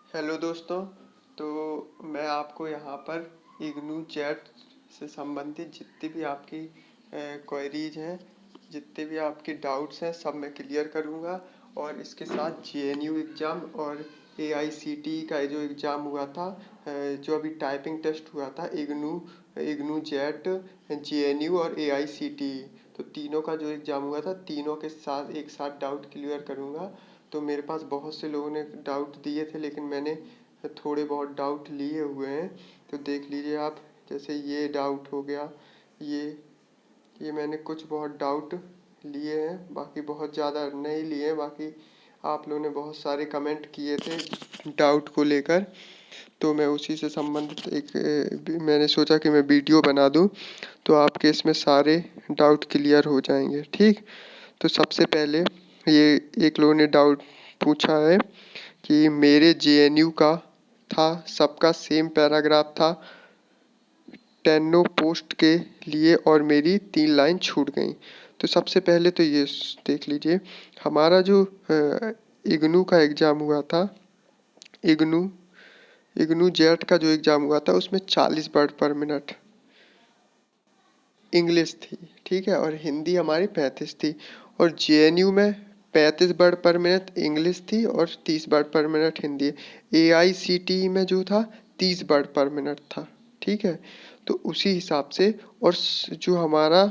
Hello दोस्तों। तो मैं आपको यहाँ पर इग्नू चैट से संबंधित जितनी भी आपकी क्वेरीज हैं, जितने भी आपके डाउट्स हैं, सब मैं क्लियर करूँगा। और इसके साथ जेएनयू एग्ज़ाम और एआईसीटीई का जो एग्ज़ाम हुआ था, जो अभी टाइपिंग टेस्ट हुआ था, इग्नू इग्नू जेट, जेएनयू और एआईसीटीई, तो तीनों का जो एग्ज़ाम हुआ था, तीनों के साथ एक साथ डाउट क्लियर करूँगा। तो मेरे पास बहुत से लोगों ने डाउट दिए थे, लेकिन मैंने थोड़े बहुत डाउट लिए हुए हैं। तो देख लीजिए आप, जैसे ये डाउट हो गया, ये ये मैंने कुछ बहुत डाउट लिए हैं, बाकी बहुत ज़्यादा नहीं लिए हैं। बाकी आप लोगों ने बहुत सारे कमेंट किए थे डाउट को लेकर, तो मैं उसी से संबंधित मैंने सोचा कि मैं वीडियो बना दूं, तो आपके इसमें सारे डाउट क्लियर हो जाएंगे। ठीक, तो सबसे पहले ये एक लोगों ने डाउट पूछा है कि मेरे जेएनयू का था, सबका सेम पैराग्राफ था टेनो पोस्ट के लिए और मेरी 3 लाइन छूट गई। तो सबसे पहले तो ये देख लीजिए, हमारा जो इग्नू का एग्ज़ाम हुआ था, इग्नू इग्नू जेट का जो एग्ज़ाम हुआ था, उसमें 40 वर्ड पर मिनट इंग्लिश थी, ठीक है, और हिंदी हमारी 35 थी। और जेएनयू में 35 वर्ड पर मिनट इंग्लिश थी और 30 वर्ड पर मिनट हिंदी। एआईसीटीई में जो था 30 वर्ड पर मिनट था, ठीक है। तो उसी हिसाब से, और जो हमारा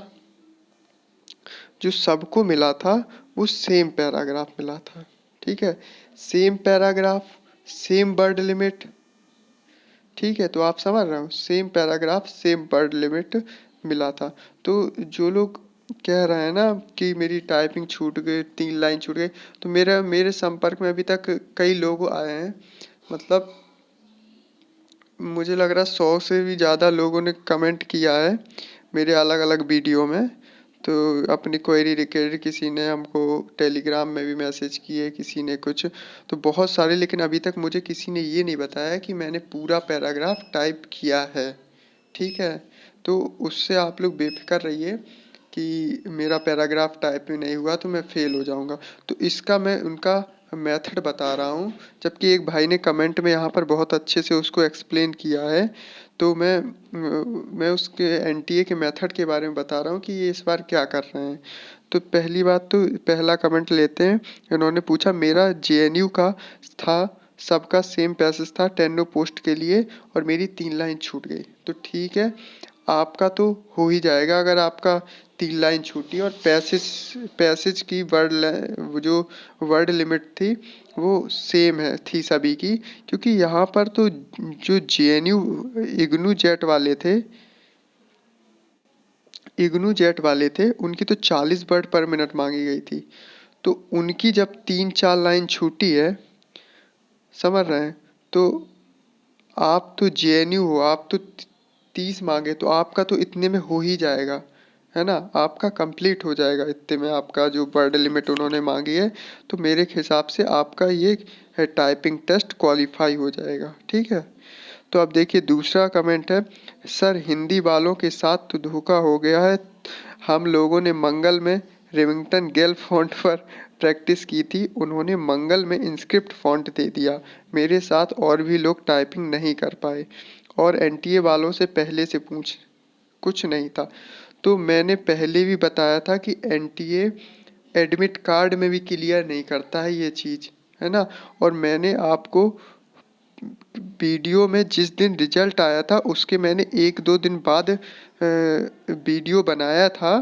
जो सबको मिला था वो सेम पैराग्राफ मिला था, ठीक है। Same paragraph, same word limit, ठीक है। तो आप समझ रहे हो, same paragraph same word limit मिला था। तो जो लोग कह रहे हैं ना कि मेरी टाइपिंग छूट गई, 3 लाइन छूट गई, तो मेरे संपर्क में अभी तक कई लोग आए हैं, मतलब मुझे लग रहा है 100 से भी ज़्यादा लोगों ने कमेंट किया है मेरे अलग अलग वीडियो में। तो अपनी क्वेरी रिलेटेड किसी ने हमको टेलीग्राम में भी मैसेज किए, किसी ने कुछ, तो बहुत सारे, लेकिन अभी तक मुझे किसी ने ये नहीं बताया कि मैंने पूरा पैराग्राफ टाइप किया है, ठीक है। तो उससे आप लोग बेफिक्र रहिए कि मेरा पैराग्राफ टाइप में नहीं हुआ तो मैं फ़ेल हो जाऊंगा। तो इसका मैं उनका मेथड बता रहा हूँ, जबकि एक भाई ने कमेंट में यहाँ पर बहुत अच्छे से उसको एक्सप्लेन किया है। तो मैं उसके एनटीए के मेथड के बारे में बता रहा हूँ कि ये इस बार क्या कर रहे हैं। तो पहली बात, तो पहला कमेंट लेते हैं। इन्होंने पूछा मेरा जेएनयू का था, सबका सेम पैसेज था टेनो पोस्ट के लिए और मेरी 3 लाइन छूट गई। तो ठीक है, आपका तो हो ही जाएगा अगर आपका 3 लाइन छूटी। और पैसेज पैसेज की जो वर्ड लिमिट थी वो सेम है, थी सभी की, क्योंकि यहाँ पर तो जो जेएनयू इग्नू जेट वाले थे, उनकी तो 40 वर्ड पर मिनट मांगी गई थी। तो उनकी जब 3-4 लाइन छूटी है, समझ रहे हैं, तो आप तो जेएनयू हो, आप तो 30 मांगे, तो आपका तो इतने में हो ही जाएगा, है ना, आपका कंप्लीट हो जाएगा इतने में, आपका जो वर्ड लिमिट उन्होंने मांगी है। तो मेरे हिसाब से आपका ये टाइपिंग टेस्ट क्वालिफाई हो जाएगा, ठीक है। तो अब देखिए दूसरा कमेंट है, सर हिंदी वालों के साथ तो धोखा हो गया है। हम लोगों ने मंगल में रिमिंगटन गेल फॉन्ट पर प्रैक्टिस की थी, उन्होंने मंगल में इंस्क्रिप्ट फॉन्ट दे दिया। मेरे साथ और भी लोग टाइपिंग नहीं कर पाए और एनटीए वालों से पहले से पूछ कुछ नहीं था। तो मैंने पहले भी बताया था कि एनटीए एडमिट कार्ड में भी क्लियर नहीं करता है ये चीज़, है ना। और मैंने आपको वीडियो में जिस दिन रिजल्ट आया था उसके मैंने 1-2 दिन बाद वीडियो बनाया था,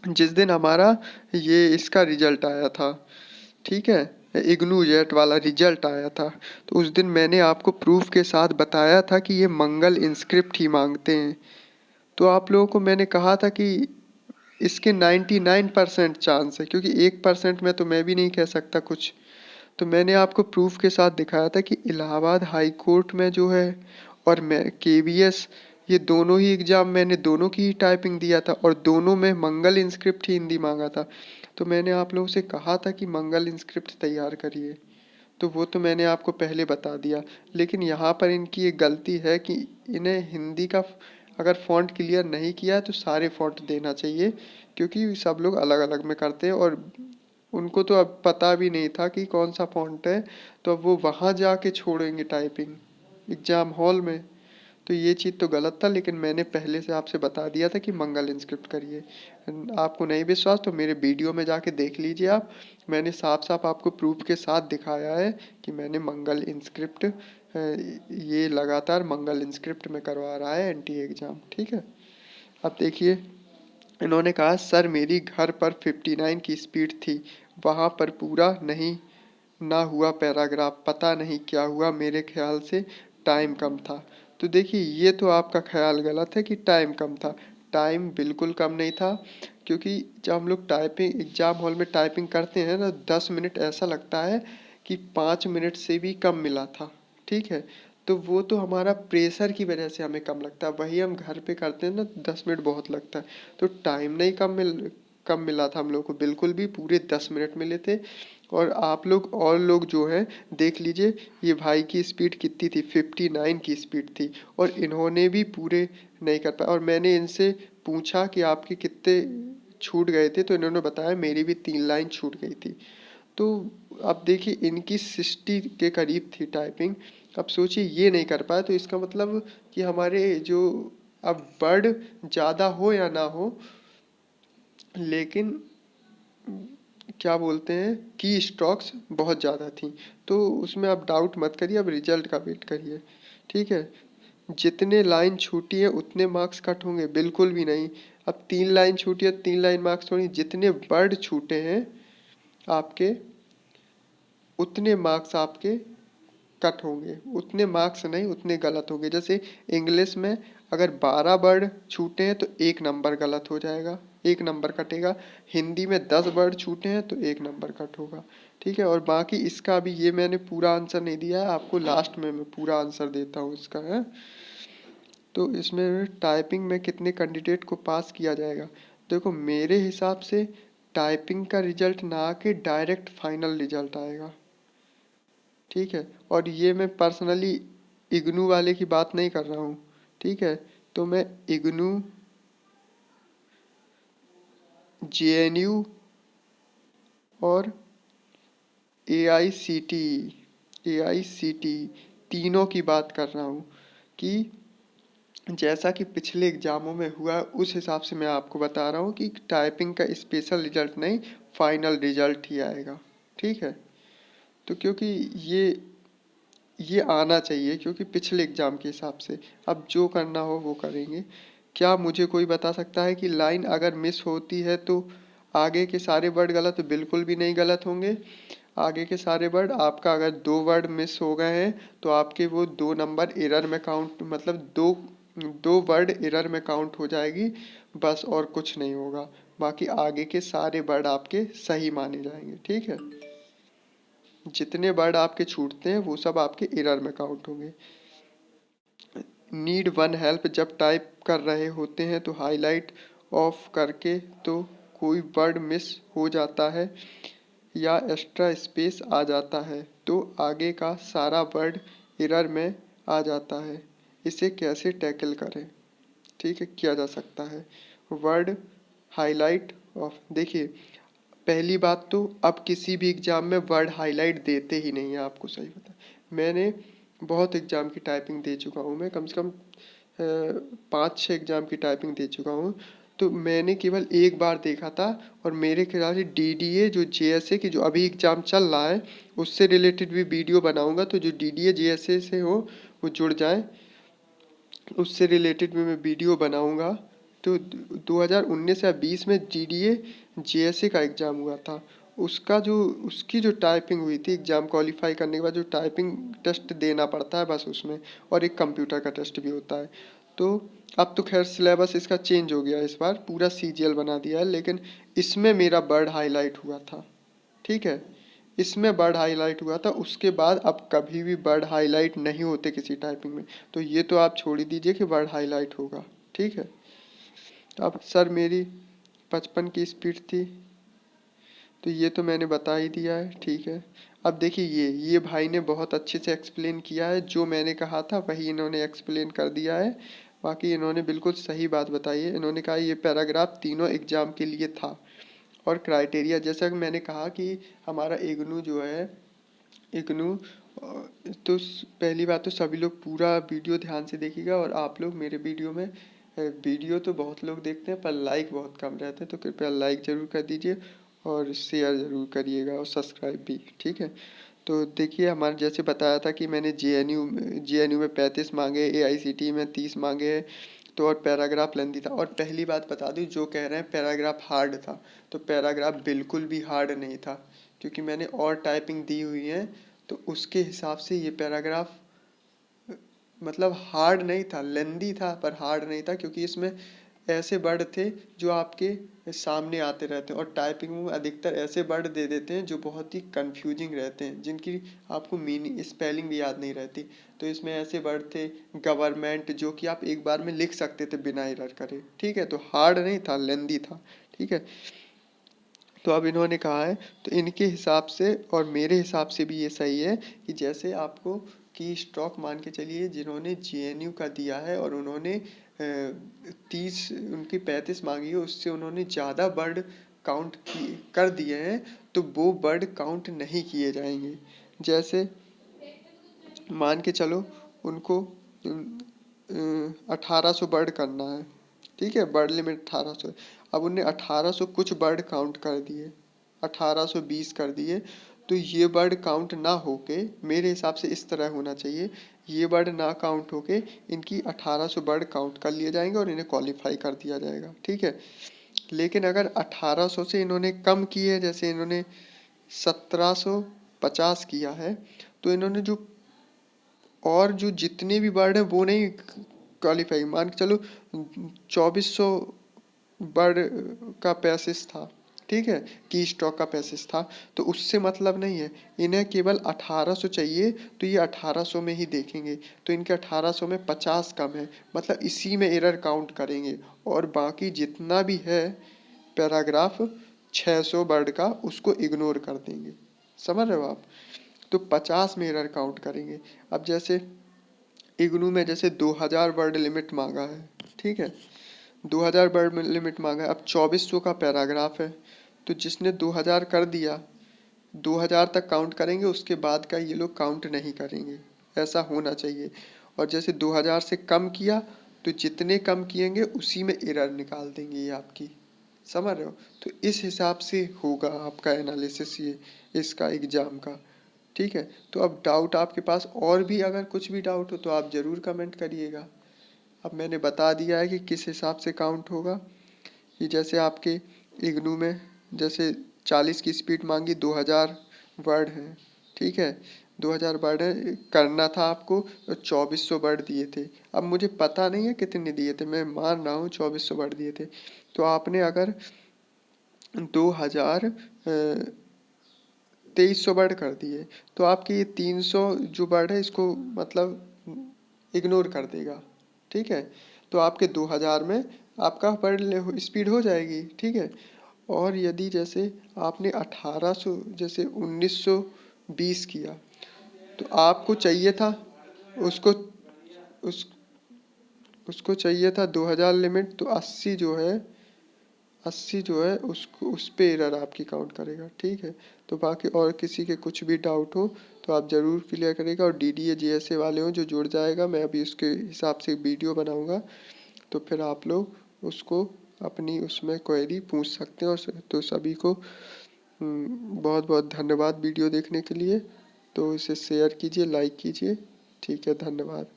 जिस दिन हमारा ये इसका रिजल्ट आया था, ठीक है, इग्नू जेट वाला रिजल्ट आया था। तो उस दिन मैंने आपको प्रूफ के साथ बताया था कि ये मंगल इंस्क्रिप्ट ही मांगते हैं। तो आप लोगों को मैंने कहा था कि इसके 99% चांस है, क्योंकि 1% में तो मैं भी नहीं कह सकता कुछ। तो मैंने आपको प्रूफ के साथ दिखाया था कि इलाहाबाद हाई कोर्ट में जो है और मैं केवीएस, ये दोनों ही एग्ज़ाम मैंने दोनों की ही टाइपिंग दिया था और दोनों में मंगल इंस्क्रिप्ट ही हिंदी मांगा था। तो मैंने आप लोगों से कहा था कि मंगल इंस्क्रिप्ट तैयार करिए, तो वो तो मैंने आपको पहले बता दिया। लेकिन यहाँ पर इनकी एक गलती है कि इन्हें हिंदी का अगर फ़ॉन्ट क्लियर नहीं किया है तो सारे फ़ॉन्ट देना चाहिए, क्योंकि सब लोग अलग अलग में करते हैं और उनको तो अब पता भी नहीं था कि कौन सा फ़ॉन्ट है, तो अब वो वहाँ जाके छोड़ेंगे टाइपिंग एग्ज़ाम हॉल में। तो ये चीज़ तो गलत था, लेकिन मैंने पहले से आपसे बता दिया था कि मंगल इंस्क्रिप्ट करिए। आपको नहीं विश्वास तो मेरे वीडियो में जाके देख लीजिए आप। मैंने साफ साफ आपको प्रूफ के साथ दिखाया है कि मैंने मंगल इंस्क्रिप्ट ये लगातार मंगल इंस्क्रिप्ट में करवा रहा है एनटीए एग्ज़ाम। ठीक है, अब देखिए इन्होंने कहा सर मेरी घर पर 59 की स्पीड थी, वहाँ पर पूरा नहीं ना हुआ पैराग्राफ, पता नहीं क्या हुआ, मेरे ख्याल से टाइम कम था। तो देखिए ये तो आपका ख्याल गलत है कि टाइम कम था। टाइम बिल्कुल कम नहीं था, क्योंकि जब हम लोग टाइपिंग एग्ज़ाम हॉल में टाइपिंग करते हैं ना 10 मिनट ऐसा लगता है कि 5 मिनट से भी कम मिला था। ठीक है, तो वो तो हमारा प्रेशर की वजह से हमें कम लगता है, वही हम घर पे करते हैं ना 10 मिनट बहुत लगता है। तो टाइम नहीं कम मिला था हम लोग को, बिल्कुल भी पूरे 10 मिनट मिले थे। और आप लोग और लोग जो हैं देख लीजिए, ये भाई की स्पीड कितनी थी, 59 की स्पीड थी, और इन्होंने भी पूरे नहीं कर पाए। और मैंने इनसे पूछा कि आपके कितने छूट गए थे, तो इन्होंने बताया मेरी भी 3 लाइन छूट गई थी। तो अब देखिए इनकी 60 के करीब थी टाइपिंग। अब सोचिए ये नहीं कर पाए, तो इसका मतलब कि हमारे जो अब वर्ड ज़्यादा हो या ना हो, लेकिन क्या बोलते हैं की स्ट्रोक्स बहुत ज़्यादा थी। तो उसमें आप डाउट मत करिए, अब रिजल्ट का वेट करिए। ठीक है, जितने लाइन छूटी है उतने मार्क्स कट होंगे, बिल्कुल भी नहीं। अब 3 लाइन छूटी है, 3 लाइन मार्क्स थोड़ी, जितने वर्ड छूटे हैं आपके उतने मार्क्स आपके कट होंगे, उतने मार्क्स नहीं, उतने गलत होंगे। जैसे इंग्लिश में अगर 12 वर्ड छूटे हैं तो 1 नंबर गलत हो जाएगा, 1 नंबर कटेगा। हिंदी में 10 वर्ड छूटे हैं तो 1 नंबर कट होगा। ठीक है, और बाकी इसका भी ये मैंने पूरा आंसर नहीं दिया है आपको, लास्ट में मैं पूरा आंसर देता हूँ इसका है। तो इसमें टाइपिंग में कितने कैंडिडेट को पास किया जाएगा। देखो मेरे हिसाब से टाइपिंग का रिजल्ट ना आके डायरेक्ट फाइनल रिजल्ट आएगा। ठीक है, और ये मैं पर्सनली इग्नू वाले की बात नहीं कर रहा हूँ। ठीक है, तो मैं इग्नू, जेएनयू और एआईसीटी तीनों की बात कर रहा हूँ कि जैसा कि पिछले एग्जामों में हुआ उस हिसाब से मैं आपको बता रहा हूँ कि टाइपिंग का स्पेशल रिजल्ट नहीं, फाइनल रिजल्ट ही आएगा। ठीक है, तो क्योंकि ये आना चाहिए, क्योंकि पिछले एग्जाम के हिसाब से अब जो करना हो वो करेंगे। क्या मुझे कोई बता सकता है कि लाइन अगर मिस होती है तो आगे के सारे वर्ड गलत, बिल्कुल भी नहीं गलत होंगे। आगे के सारे वर्ड आपका अगर 2 वर्ड मिस हो गए हैं तो आपके वो 2 नंबर एरर में काउंट, मतलब दो वर्ड एरर में काउंट हो जाएगी बस, और कुछ नहीं होगा। बाकी आगे के सारे वर्ड आपके सही माने जाएंगे। ठीक है, जितने वर्ड आपके छूटते हैं वो सब आपके एरर में काउंट होंगे। नीड वन हेल्प, जब टाइप कर रहे होते हैं तो हाईलाइट ऑफ करके तो कोई वर्ड मिस हो जाता है या एक्स्ट्रा स्पेस आ जाता है तो आगे का सारा वर्ड एरर में आ जाता है, इसे कैसे टैकल करें। ठीक है, किया जा सकता है वर्ड हाईलाइट ऑफ। देखिए पहली बात तो अब किसी भी एग्ज़ाम में वर्ड हाईलाइट देते ही नहीं है, आपको सही बता। मैंने बहुत एग्ज़ाम की टाइपिंग दे चुका हूँ, मैं कम से कम 5-6 एग्ज़ाम की टाइपिंग दे चुका हूँ। तो मैंने केवल एक बार देखा था, और मेरे ख्याल से डीडीए जो जेएसए की जो अभी एग्ज़ाम चल रहा है उससे रिलेटेड भी वीडियो बनाऊंगा, तो जो डीडीए जेएसए से हो वो जुड़ जाए, उससे रिलेटेड भी मैं वीडियो बनाऊंगा। तो 2019 या 20 में जीडीए जेएसए का एग्ज़ाम हुआ था, उसकी जो टाइपिंग हुई थी एग्ज़ाम क्वालिफाई करने के बाद, जो टाइपिंग टेस्ट देना पड़ता है बस उसमें, और एक कंप्यूटर का टेस्ट भी होता है। तो अब तो खैर सिलेबस इसका चेंज हो गया, इस बार पूरा सीजीएल बना दिया है, लेकिन इसमें मेरा वर्ड हाईलाइट हुआ था। ठीक है, इसमें वर्ड हाईलाइट हुआ था, उसके बाद अब कभी भी वर्ड हाईलाइट नहीं होते किसी टाइपिंग में। तो ये तो आप छोड़ ही दीजिए कि वर्ड हाईलाइट होगा। ठीक है, अब सर मेरी 55 की स्पीड थी, तो ये तो मैंने बता ही दिया है। ठीक है, अब देखिए ये भाई ने बहुत अच्छे से एक्सप्लेन किया है, जो मैंने कहा था वही इन्होंने एक्सप्लेन कर दिया है। बाकी इन्होंने बिल्कुल सही बात बताई है, इन्होंने कहा ये पैराग्राफ तीनों एग्जाम के लिए था, और क्राइटेरिया, जैसा कि मैंने कहा कि हमारा इग्नू जो है, इग्नू तो पहली बात तो सभी लोग पूरा वीडियो ध्यान से देखिएगा। और आप लोग मेरे वीडियो में वीडियो तो बहुत लोग देखते हैं पर लाइक बहुत कम रहते हैं, तो कृपया लाइक ज़रूर कर दीजिए और शेयर ज़रूर करिएगा और सब्सक्राइब भी, ठीक है। तो देखिए हमारे जैसे बताया था कि मैंने जेएनयू में 35 मांगे, एआईसीटी में 30 मांगे हैं, तो और पैराग्राफ लेंदी था। और पहली बात बता दूं, जो कह रहे हैं पैराग्राफ हार्ड था, तो पैराग्राफ बिल्कुल भी हार्ड नहीं था, क्योंकि मैंने और टाइपिंग दी हुई है, तो उसके हिसाब से ये पैराग्राफ मतलब हार्ड नहीं था, लेंदी था पर हार्ड नहीं था, क्योंकि इसमें ऐसे वर्ड थे जो आपके सामने आते रहते हैं। और टाइपिंग में अधिकतर ऐसे वर्ड दे देते हैं जो बहुत ही कंफ्यूजिंग रहते हैं, जिनकी आपको मीनिंग स्पेलिंग भी याद नहीं रहती। तो इसमें ऐसे वर्ड थे गवर्नमेंट, जो कि आप एक बार में लिख सकते थे बिना एरर करे, ठीक है। तो हार्ड नहीं था, लेंदी था, ठीक है। तो अब इन्होंने कहा है, तो इनके हिसाब से और मेरे हिसाब से भी ये सही है कि जैसे आपको की स्ट्रोक मान के चलिए, जिन्होंने जेएनयू का दिया है और उन्होंने 30 उनकी 35 मांगी है, उससे उन्होंने ज़्यादा वर्ड काउंट कर दिए हैं, तो वो वर्ड काउंट नहीं किए जाएंगे। जैसे मान के चलो उनको 1800 वर्ड करना है, ठीक है, वर्ड लिमिट 1800। अब उनने 1800 कुछ वर्ड काउंट कर दिए, 1820 कर दिए, तो ये वर्ड काउंट ना होके मेरे हिसाब से इस तरह होना चाहिए, ये वर्ड ना काउंट होके इनकी 1800 वर्ड काउंट कर लिए जाएंगे और इन्हें क्वालिफाई कर दिया जाएगा, ठीक है। लेकिन अगर 1800 से इन्होंने कम किए, जैसे इन्होंने 1750 किया है, तो इन्होंने जो और जो जितने भी वर्ड हैं वो नहीं क्वालिफाई, मान के चलो 2400 वर्ड का पैसेज था, ठीक है, की स्टॉक का पैसेज था, तो उससे मतलब नहीं है, इन्हें केवल 1800 चाहिए, तो ये 1800 में ही देखेंगे, तो इनके 1800 में 50 कम है, मतलब इसी में एरर काउंट करेंगे, और बाकी जितना भी है पैराग्राफ 600 वर्ड का उसको इग्नोर कर देंगे, समझ रहे हो आप। तो 50 में एरर काउंट करेंगे। अब जैसे इग्नू में जैसे 2000 वर्ड लिमिट मांगा है, ठीक है, 2000 वर्ड लिमिट मांगा है, अब 2400 का पैराग्राफ है, तो जिसने 2000 कर दिया 2000 तक काउंट करेंगे, उसके बाद का ये लोग काउंट नहीं करेंगे, ऐसा होना चाहिए। और जैसे 2000 से कम किया, तो जितने कम किएंगे उसी में एरर निकाल देंगे ये आपकी, समझ रहे हो। तो इस हिसाब से होगा आपका एनालिसिस ये इसका एग्जाम का, ठीक है। तो अब डाउट आपके पास और भी अगर कुछ भी डाउट हो तो आप ज़रूर कमेंट करिएगा। अब मैंने बता दिया है कि किस हिसाब से काउंट होगा, कि जैसे आपके इग्नू में जैसे 40 की स्पीड मांगी, 2000 वर्ड हैं, ठीक है, 2000 वर्ड है करना था आपको, तो 2400 वर्ड दिए थे। अब मुझे पता नहीं है कितने दिए थे, मैं मान रहा हूँ 2400 वर्ड दिए थे, तो आपने अगर 2000 2300 वर्ड कर दिए, तो आपके ये 300 जो वर्ड है इसको मतलब इग्नोर कर देगा, ठीक है। तो आपके 2000 में आपका वर्ड स्पीड हो जाएगी, ठीक है। और यदि जैसे आपने 1800 जैसे 1920 किया, तो आपको चाहिए था उसको उस उसको चाहिए था 2000 लिमिट, तो 80 जो है 80 जो है उसको उस पे एरर आपकी काउंट करेगा, ठीक है। तो बाकी और किसी के कुछ भी डाउट हो तो आप ज़रूर क्लियर करेगा, और डीडीए जीएसए वाले हो जो जुड़ जाएगा, मैं अभी उसके हिसाब से वीडियो बनाऊंगा, तो फिर आप लोग उसको अपनी उसमें क्वेरी पूछ सकते हैं। और तो सभी को बहुत बहुत धन्यवाद वीडियो देखने के लिए, तो इसे शेयर कीजिए, लाइक कीजिए, ठीक है, धन्यवाद।